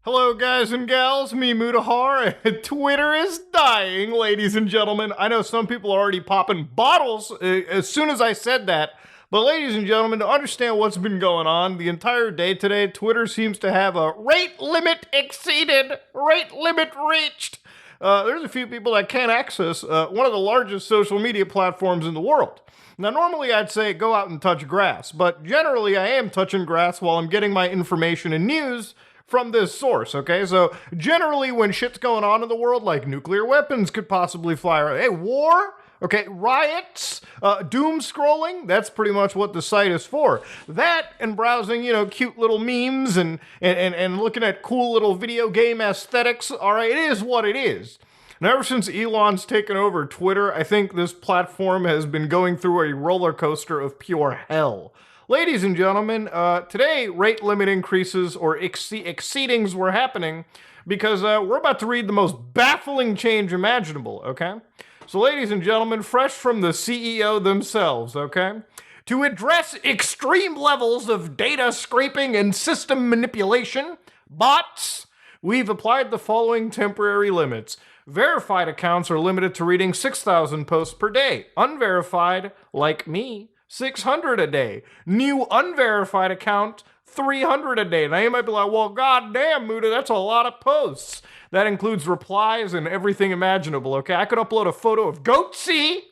Hello, guys and gals, me Mutahar. Twitter is dying, ladies and gentlemen. I know some people are already popping bottles as soon as I said that. But ladies and gentlemen, to understand what's been going on the entire day today, Twitter seems to have a rate limit exceeded, rate limit reached. There's a few people that can't access one of the largest social media platforms in the world. Now, normally I'd say go out and touch grass, but generally I am touching grass while I'm getting my information and news from this source, okay? So generally when shit's going on in the world, like nuclear weapons could possibly fly around, hey, war, okay, riots, doom scrolling, that's pretty much what the site is for. That and browsing, cute little memes and looking at cool little video game aesthetics, all right, it is what it is. Now, ever since Elon's taken over Twitter, I think this platform has been going through a roller coaster of pure hell. Ladies and gentlemen, today rate limit increases or exceedings were happening because we're about to read the most baffling change imaginable, okay? So ladies and gentlemen, fresh from the CEO themselves, okay? To address extreme levels of data scraping and system manipulation, bots, we've applied the following temporary limits. Verified accounts are limited to reading 6,000 posts per day. Unverified, like me, 600 a day. New unverified account, 300 a day. Now you might be like, well, goddamn, Muda, that's a lot of posts. That includes replies and everything imaginable, okay? I could upload a photo of Goatsy,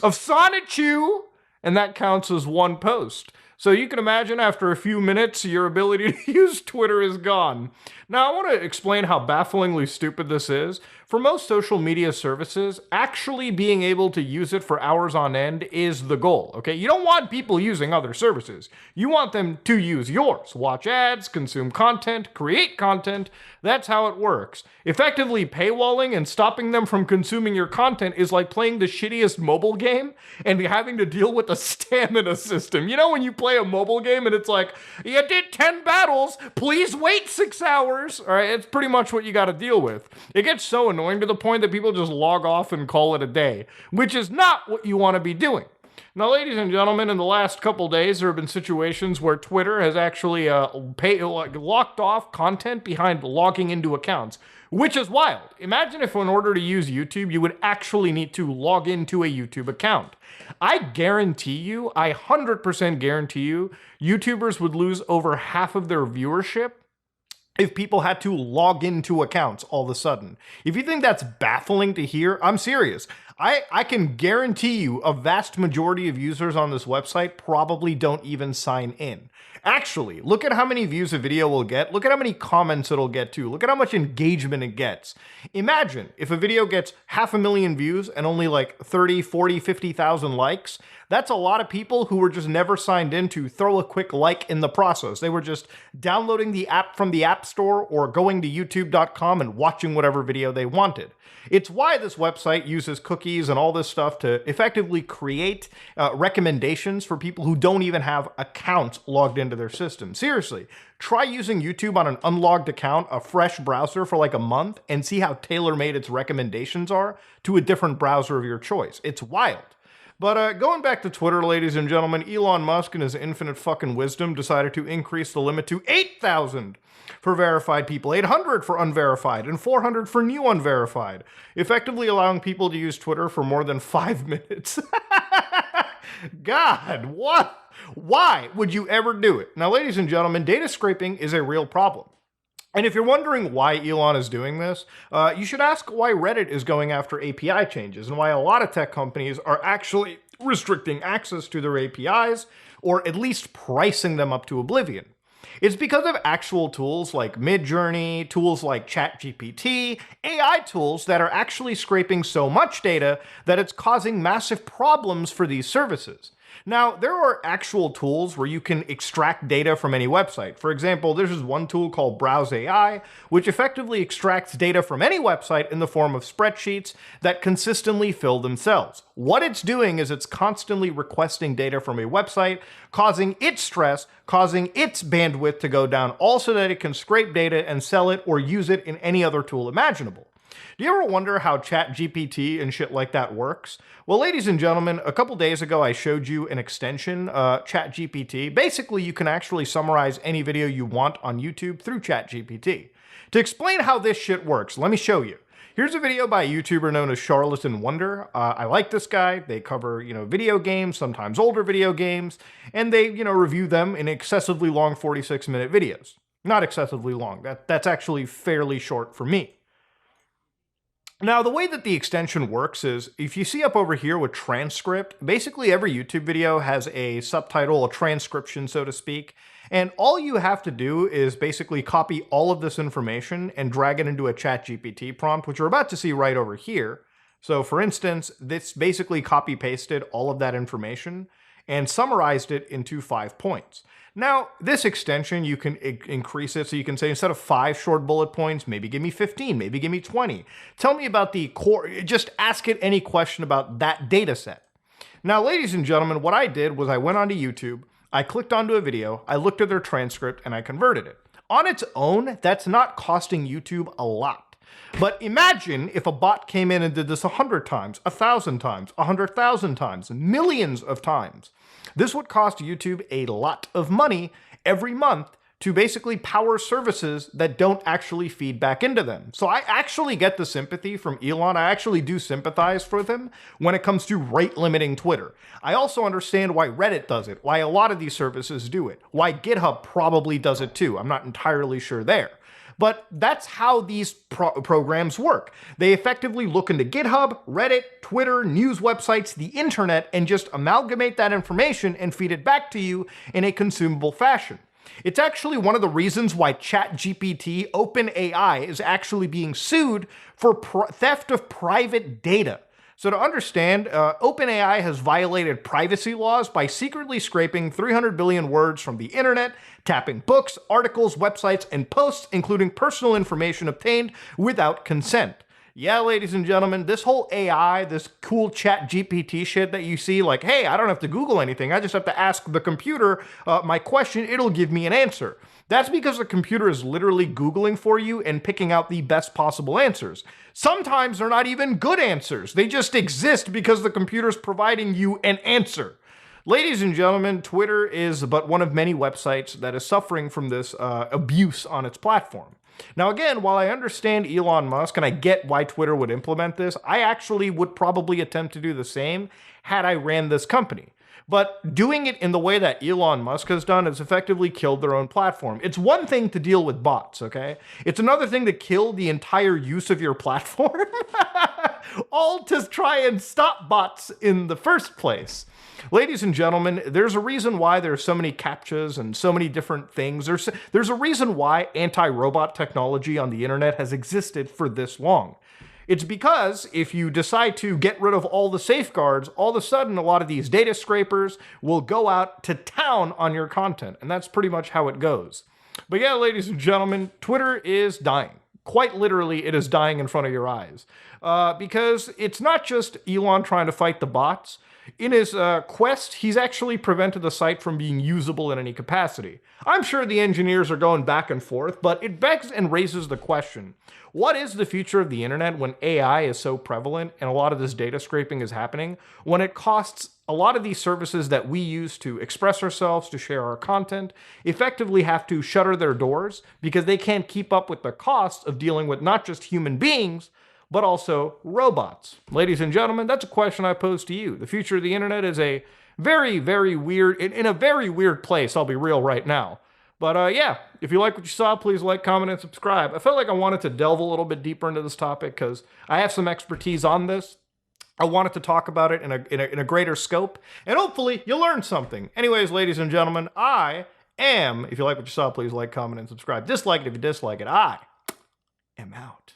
of Sonichu, and that counts as one post. So you can imagine after a few minutes, your ability to use Twitter is gone. Now, I want to explain how bafflingly stupid this is. For most social media services, actually being able to use it for hours on end is the goal, okay? You don't want people using other services. You want them to use yours. Watch ads, consume content, create content. That's how it works. Effectively paywalling and stopping them from consuming your content is like playing the shittiest mobile game and having to deal with a stamina system. You know when you play a mobile game and it's like, you did 10 battles, please wait 6 hours. All right, it's pretty much what you got to deal with. It gets so annoying to the point that people just log off and call it a day, which is not what you want to be doing. Now, ladies and gentlemen, in the last couple days, there have been situations where Twitter has actually locked off content behind logging into accounts, which is wild. Imagine if in order to use YouTube, you would actually need to log into a YouTube account. I guarantee you, I 100% guarantee you, YouTubers would lose over half of their viewership if people had to log into accounts all of a sudden. If you think that's baffling to hear, I'm serious. I can guarantee you a vast majority of users on this website probably don't even sign in. Actually, look at how many views a video will get. Look at how many comments it'll get too. Look at how much engagement it gets. Imagine if a video gets 500,000 views and only like 30, 40, 50,000 likes. That's a lot of people who were just never signed in to throw a quick like in the process. They were just downloading the app from the App Store or going to youtube.com and watching whatever video they wanted. It's why this website uses cookies and all this stuff to effectively create recommendations for people who don't even have accounts logged into their system. Seriously, try using YouTube on an unlogged account, a fresh browser for like a month, and see how tailor-made its recommendations are to a different browser of your choice. It's wild. But going back to Twitter, ladies and gentlemen, Elon Musk in his infinite fucking wisdom decided to increase the limit to 8,000 for verified people, 800 for unverified, and 400 for new unverified, effectively allowing people to use Twitter for more than 5 minutes. God, what? Why would you ever do it? Now, ladies and gentlemen, data scraping is a real problem. And if you're wondering why Elon is doing this, you should ask why Reddit is going after API changes and why a lot of tech companies are actually restricting access to their APIs or at least pricing them up to oblivion. It's because of actual tools like Midjourney, tools like ChatGPT, AI tools that are actually scraping so much data that it's causing massive problems for these services. Now, there are actual tools where you can extract data from any website. For example, there's this one tool called Browse AI, which effectively extracts data from any website in the form of spreadsheets that consistently fill themselves. What it's doing is it's constantly requesting data from a website, causing it stress, causing its bandwidth to go down, all so that it can scrape data and sell it or use it in any other tool imaginable. Do you ever wonder how ChatGPT and shit like that works? Well, ladies and gentlemen, a couple days ago I showed you an extension, ChatGPT. Basically, you can actually summarize any video you want on YouTube through ChatGPT. To explain how this shit works, let me show you. Here's a video by a YouTuber known as Charlatan Wonder. I like this guy. They cover, video games, sometimes older video games, and they, review them in excessively long 46-minute videos. Not excessively long. That's actually fairly short for me. Now, the way that the extension works is, if you see up over here with transcript, basically every YouTube video has a subtitle, a transcription, so to speak, and all you have to do is basically copy all of this information and drag it into a ChatGPT prompt, which you're about to see right over here. So, for instance, this basically copy-pasted all of that information and summarized it into 5 points. Now, this extension, you can increase it, so you can say instead of 5 short bullet points, maybe give me 15, maybe give me 20. Tell me about the core, just ask it any question about that data set. Now, ladies and gentlemen, what I did was I went onto YouTube, I clicked onto a video, I looked at their transcript, and I converted it. On its own, that's not costing YouTube a lot. But imagine if a bot came in and did this 100 times, 1,000 times, 100,000 times, millions of times. This would cost YouTube a lot of money every month to basically power services that don't actually feed back into them. So I actually get the sympathy from Elon. I actually do sympathize for them when it comes to rate limiting Twitter. I also understand why Reddit does it, why a lot of these services do it, why GitHub probably does it too. I'm not entirely sure there. But that's how these programs work. They effectively look into GitHub, Reddit, Twitter, news websites, the internet, and just amalgamate that information and feed it back to you in a consumable fashion. It's actually one of the reasons why ChatGPT, OpenAI, is actually being sued for theft of private data. So to understand, OpenAI has violated privacy laws by secretly scraping 300 billion words from the internet, tapping books, articles, websites, and posts, including personal information obtained without consent. Yeah, ladies and gentlemen, this whole AI, this cool ChatGPT shit that you see, like, hey, I don't have to Google anything, I just have to ask the computer my question, it'll give me an answer. That's because the computer is literally Googling for you and picking out the best possible answers. Sometimes they're not even good answers. They just exist because the computer's providing you an answer. Ladies and gentlemen, Twitter is but one of many websites that is suffering from this abuse on its platform. Now again, while I understand Elon Musk and I get why Twitter would implement this, I actually would probably attempt to do the same had I ran this company. But doing it in the way that Elon Musk has done has effectively killed their own platform. It's one thing to deal with bots, okay? It's another thing to kill the entire use of your platform, all to try and stop bots in the first place. Ladies and gentlemen, there's a reason why there's so many CAPTCHAs and so many different things. There's a reason why anti-robot technology on the internet has existed for this long. It's because if you decide to get rid of all the safeguards, all of a sudden a lot of these data scrapers will go out to town on your content. And that's pretty much how it goes. But yeah, ladies and gentlemen, Twitter is dying. Quite literally, it is dying in front of your eyes. Because it's not just Elon trying to fight the bots. In his quest, he's actually prevented the site from being usable in any capacity. I'm sure the engineers are going back and forth, but it begs and raises the question, what is the future of the internet when AI is so prevalent and a lot of this data scraping is happening, when it costs a lot of these services that we use to express ourselves, to share our content, effectively have to shutter their doors because they can't keep up with the cost of dealing with not just human beings, but also robots? Ladies and gentlemen, that's a question I pose to you. The future of the internet is a very, very weird, in a very weird place, I'll be real right now. But yeah, if you like what you saw, please like, comment, and subscribe. I felt like I wanted to delve a little bit deeper into this topic because I have some expertise on this. I wanted to talk about it in a greater scope, and hopefully you'll learn something. Anyways, ladies and gentlemen, I am, if you like what you saw, please like, comment, and subscribe. Dislike it if you dislike it. I am out.